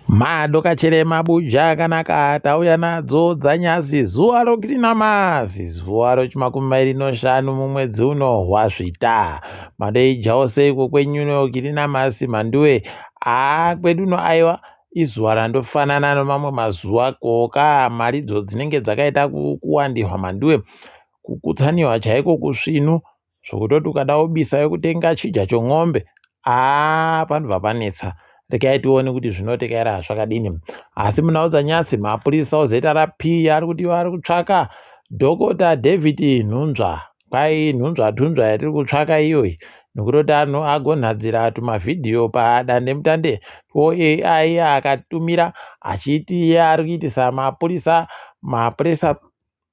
Madoka Chirema Buja kanaka tauya nadzo dzanyasi zuva rokirinamasi zuva rochimakumi shanu mumwedzi uno hwazvita madeijawo seiko kwenyuno kirinamasi manduwe kwedu uno aiwa izuva randofanana nomamwe mazuva koka maridzo dzinenge dzakaita kuwandirwa manduwe kukutsaniwa chaiko kusvinu zvokutoti ukada kubisa yokutenga chidya chomwombe panobva panetsa. Rekai tione kuti zvinotekera zvakadini. Asi munauza nyasi mapurisa ozeta rapi ari kuti vari kutsvaka Dr. David Nhunzva. Kwai Nhunzva Dhunzva yatiri kutsvaka iyoyi nokutoti agonhadzira tumavhidhiyo padande mutande AI akatumira achiti iye ari kuitisa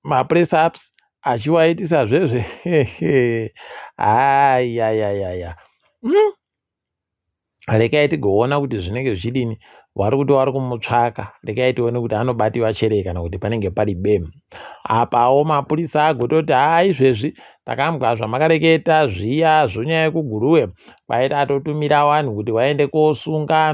mapress ups achiwaitisa zvezve rekai tigoona kuti zvinenge zvichidini. Vari kuti vari kumutsvaka. Rekai tione kuti anobatiwa chere kana kuti panenge pari bemu. Apawo mapurisa agototi izvezvi takambwa zvamakareketa zviya zvonyaya yekuguruwe kwaiti atotumira vanhu kuti vaende kosunga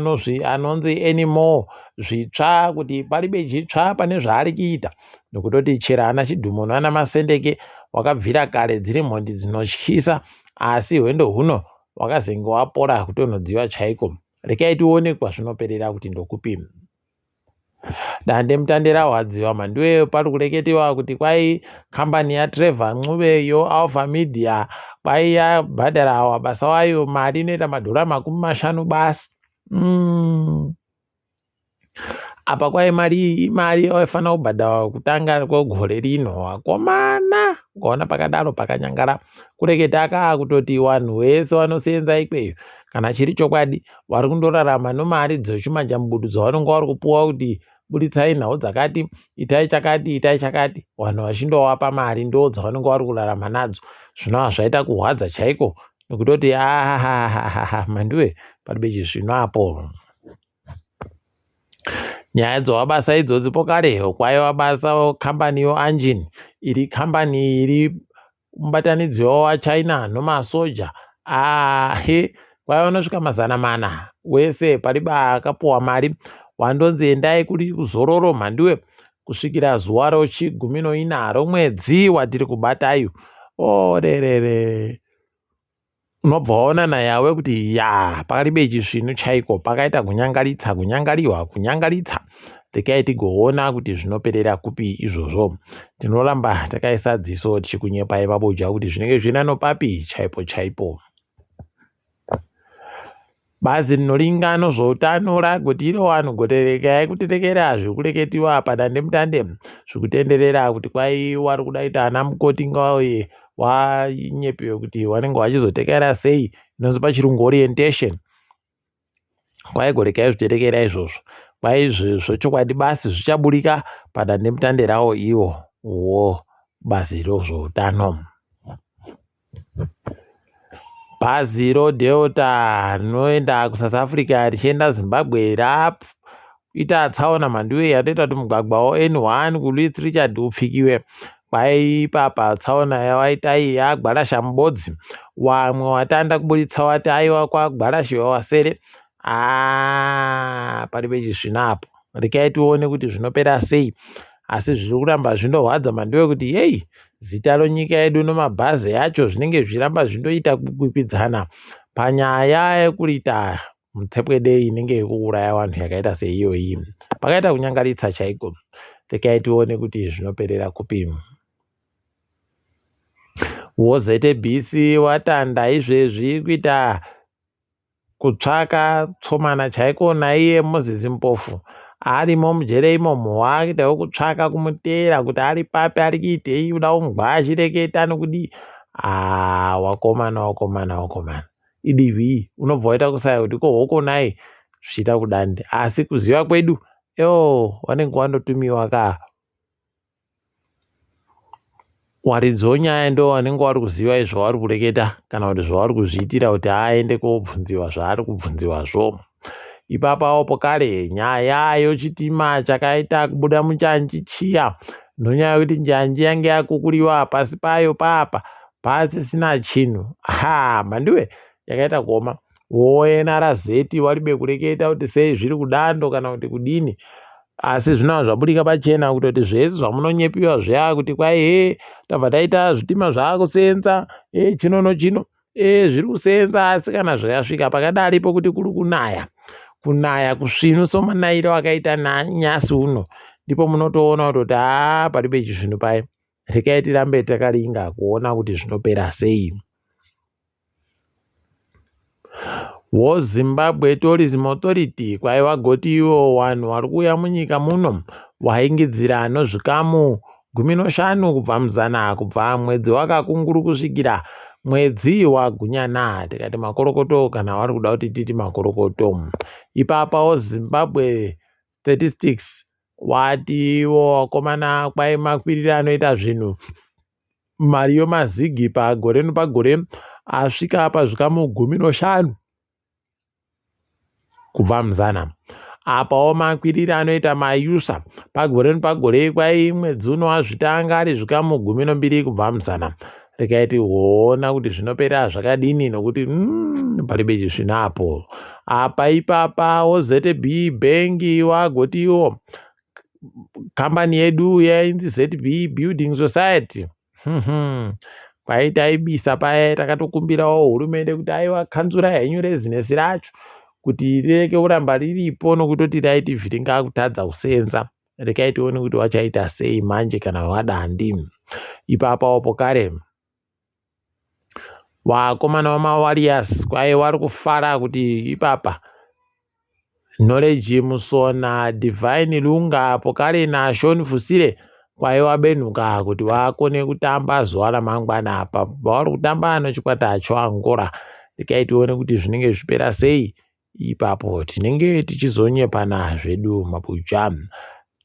anonzi anymore zvitsva kuti paribe chitsva pane zvaari kuita nokutoti chera ana Chidhumo nana Masendeke wakabvira kare dziri mhondi dzinotyisa asi hwendo huno wakazenge wapora kutonodziwa chaiko. Rekai tione kwazvinoperera kuti ndokupi. Dande mutande rahwadziwa manduwe pari kureketewa kuti kwai kambani yaTrevor Ncube Alpha Media kwai yabhadhara basa wayo mari inoita $50 basi. Apa kwai mari aifanira kubhadharwa kutanga kwegore rino wakomana ukaona pakadaro pakanyangara kureketa kutoti vanhu vese vanosenza ikweyo kana chiri chokwadi vari kundorarama nomari dzechimanjambudu dzavanonga vari kupuwa kuti buditsai nhau dzakati itai chakati vanhu vachindovapa mari ndo dzavanonga vari kurarama nadzo. Zvinova zvaita kuhwadza chaiko nokutoti manduwe paribe chizvino apo. Nyaya dzawabasa idzodzi pokareho kwaiva basa kambani Angin iri kambani iri mubatanidzwa waChina nomasoja kwaiva nosvika 400 wese paribe akapuwa mari wandonzi endai kuri kuzororo mhanduwe kusvikira zuva rochi14 romwedzi watiri kubatayo. Rerere unobva waona nayawe kuti paribe chizvino chaiko pakaita kunyangaritsa. Rekai tigoona kuti zvinoperera kupi izvozvo. Tinoramba takaisa dziso tichikunyepai paboja kuti zvinenge zvinanopapi chaipo. Bazi rinoringa nozveutano ragoti iro vanhu goterekai kutirekera zvekureketiwa padande mutande zvekutenderera kuti kwai vari kudaita ana mukoti ngauye wanyepiwe kuti vanenge vachizotekera sei inonzi pachirungu orientation. Kwai gorekai zviterekera izvozvo. Kwai zvechokwadi basi zvichaburika padande mutande rawo iwo bazi rozveutano. Bhazi roDelta rinoenda kuSouth Africa richienda Zimbabwe raita tsaona manduwe yatoita kuti mugwagwa N1 kuLouis Richard upfikiwe. Kwai ipapa tsaona yawaita iyi yagwarasha mubodzi wamwe watanda kuburitsa wati aiwa kwagwarashiwa wasere. Paribe chizvino apo. Rekai tione kuti zvinopera sei. Asi zviri kuramba zvindohwadza manduwe kuti zita ronyika yedu nomabhazi yacho zvinenge zviramba zvindoita kukwikwidzana panyaya yekuita mutsepwedei inenge yekuuraya vanhu yakaita seiyoyi. Pakaita kunyangaritsa chaiko. Rekai tione kuti zvinoperera kupi. WZBC watanda izvezvi kuita kutsvaka tsomana chaiko naiye Moses Mpofu arimo mujere imomo wakuitawo kutsvaka kumutera kuti ari papi ari kuitei uda kumugwa achireketa nokudi wakomana idivhi unobva waita kusaya kuti kohoko zvichita kudande asi kuziva kwedu vanenge vandotumiwa waridzi nyaya ndo vanenge vari kuziva izvo vari kureketa kana kuti zvavari kuzviitira kuti aende kobvunziwa zvaari kubvunziwazvo. Ipapawo pokare nyaya yochitima chakaita kubuda munjanji chiya nonyaya yokuti njanji yange yakukuriwa pasi payo pasisina chinhu. Manduwe yakaita kuoma. woNRZ waribe kureketa kuti sei zviri kudando kana kuti kudini, asi zvinova zvabudika pachena kutoti zvese zvamunonyepiwa zviya kuti kwai tabva taita zvitima zvaakusenza chinono chino zviri kusenza, asi kana zvikasvika pakadaripo kuti kuri kunaya kusvinu somanairo wakaita nyasi uno, ndipo munotoona kuti paribe chizvino pai, rekai tirambe takaringa kuona kuti zvinopera sei. WoZimbabwe Tourism Authority kwai wagoti iwo wanhu vari kuuya munyika muno waingidzira nozvikamu 15 kubva muzana kubva mwedzi wakakunguru kusvikira mwedzi wagunyana, tikati makorokoto kana wari kuda kuti titi makorokoto. Ipapa WoZimbabwe Statistics wati iwo wakomana kwai makwirire anoita zvinhu mari yomazigi pagore nepagore asvika pazvikamu 15 kubva muzana. Apawo makwirire anoita mayusa pagore nepagore kwai mwedzi uno wazvitanga ari zvikamu 12 kubva muzana. Rekai tiona kuti zvinopera zvakadini nokuti paribe chizvinapo. Apa ipapa WoZB Bank wagoti iwo kambani yedu yainzi ZB Building Society kwai taibisa paya takatokumbirawo hurumende kuti aiwa kanzura henyu rezinesi racho kuti rireke kuramba riripo nokutoti raiti vhiringa kutadza kusenza. Rekai tione kuti wachaita sei manje kana wadandi. Ipapa wapo kare wakomana wamaWarriors kwai wari kufara kuti ipapa Knowledge Musona, Divine Lunga pokare naShoni Fusire kwai wabenhuka kuti wakone kutamba zuva ramangwana apa vari kutamba nochikwata choAngola. Rekai tione kuti zvinenge zvipera sei, ipapo tinenge tichizonyepana zvedu mabuja.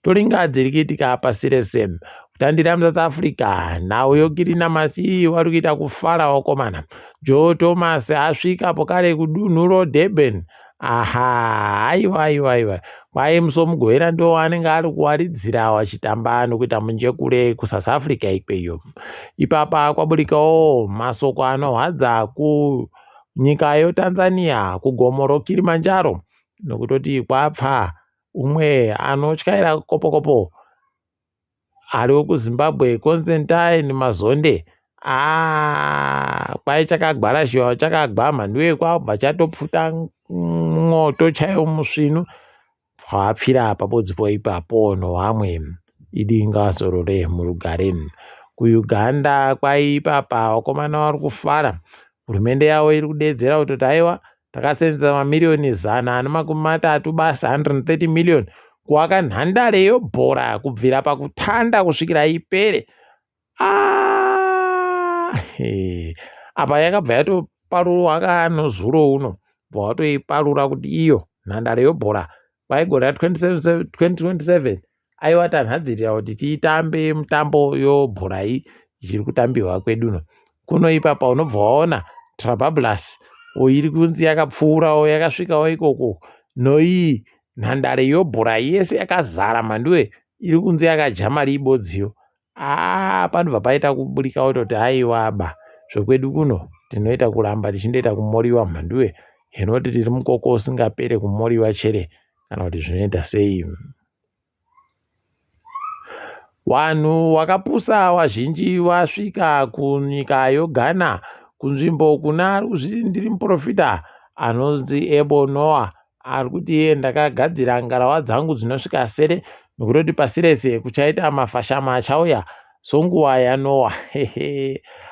Toringadzi rikiitika pasi rese kutandira muSouth Africa nhau yokirina masi wari kuita kufara wakomana. Joe Thomas asvika pokare kudunhu roDurban. Aiwa kwai musomugoera ndo wanenge ari kuwaridzira wachitamba nokuita munjekure kuSouth Africa ikweyo. Ipapa kwaburikawo masoko anorwadza kunyika yoTanzania kugomo Kilimanjaro nokutoti kwapfa umwe anotyaira kopokopo ari kuZimbabwe Constantine Mazonde. Kwai chakagwarashiwa chakagwama ndiwe kwabva chatopfuta mwoto chaiwo musvinu wapfira pabodzipo ipapo nohamwe idinga zorore murugare. KuUganda kwai ipapa wakomana vari kufara, hurumende yavo iri kudedzera kutoti aiwa takasenza mamiliyoni 130 basa 130 million kuwaka nhandare yebhora kubvira pakutanda kusvikira ipere. Apa yakabva yatoparurwa kanozuro uno watoiparura kuti iyo nhandare yebhora kwaigora 2027 aiwa tanhadzirira kuti tiitambe mutambo yobhora iyi ichiri kutambirwa kweduno kuno. Ipapa unobva waona Trabablas iri kunzi yakapfuurawo yakasvikawo ikoko noiyi nhandare yobhora yese yakazara manduwe iri kunzi yakajamari ibodziyo. Panobva paita kuburika kutoti aiwaba zvekwedu kuno tinoita kuramba tichindoita kumoriwa mhanduwe henoti tiri mukoko usingapere kumoriwa chere kana kuti zvinoita sei. Wanhu wakapusa wazhinji wasvika kunyika yoGhana kunzvimbo kuna ndiri muprofita anonzi Ebo Noah ari kuti ndakagadzira ngarawa dzangu dzinosvika sere nokutoti pasi rese kuchaita mafashama achauya songuva yaNoah.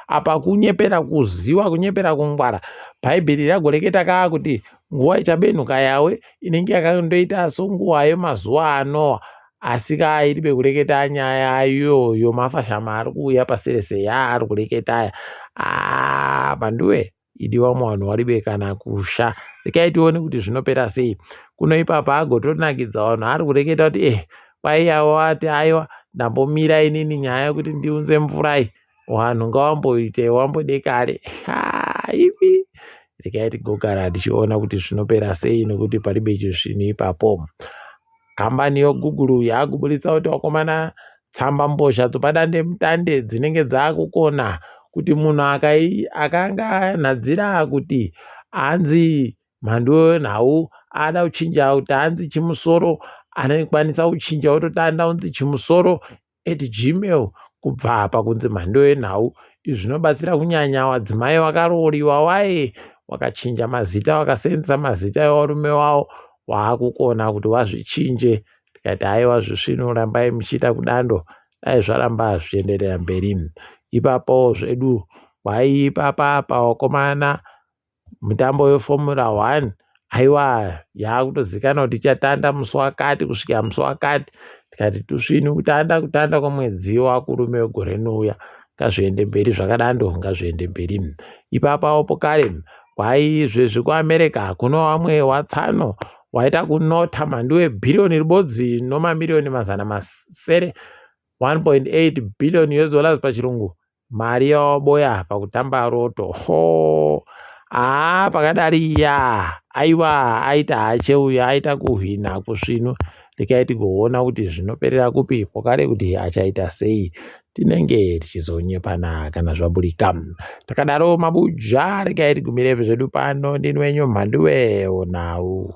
Apa kunyepera kuziva, kunyepera kungwara. Bhaibheri ragoreketa kaa kuti nguva ichabenhuka yawe inenge yakandoita songuva yemazuva aNoah, asi kaa iribe kureketa nyaya iyoyo mafashama ari kuuya pasi rese yaari kureketa aya. Panduwe idiwa vanhu waribe kana kusha. Rekai tione kuti zvinopera sei. Kuno ipapa agotonakidza vanhu ari kureketa kuti kwaiyawo ati aiwa ndambomira inini nyaya yekuti ndiunze mvura iyi wanhu ngawamboite wambode kare. Ipi rekai tigogara tichiona kuti zvinopera sei nekuti paribe chizvino ipapo. Kambani yoGoogle yakuburitsa kuti wakomana tsamba mbozha dzopadande mutande dzinenge dzakukona kuti munhu akanga anhadzira kuti anzi mhando yenhau ada kuchinja kuti anzi chimusoro, anokwanisa kuchinja ototanda unzi chimusoro @gmail. Kubva apa kunzi mhando yenhau. Izvi zvinobatsira kunyanya wadzimai vakaroriwa waye wakachinja mazita, wakaseenzesa mazita evarume wavo, waakukona kuti wazvichinje. Tikati haiwa zvisvino rambai muchiita kudando, dai zvaramba zvichienderera mberi. Ipapo zvedu waipapa pawakomana mutambo weFormula 1, haiwa yakutozikanwa kuti ichatanda musi wakati kusvika musi wakati. Tikati tusvinu kutanda kwemwedzi wakurume wegore rinouya, ngazviende mberi zvakadando, ngazviende mberi. Ipapapo kare waizvezvi kuAmerica kuno vamwe watsano waita kunota mhando webhirioni ribodzi nomamirioni mazana masere, 1.8 billion US pachirungu, mari yawaboya pakutamba roto. Pakadariya aiwa aita hacheuya, aita kuhwina kusvino. Tikaiti kuona kuti zvinoperera kupi, pokare kuti achaita sei, tinenge tichizonyepana kana zvaburika. Takadaro mabuja regai tigumirei zvedu pano. Ndini wenyu Mhanduwe Onau.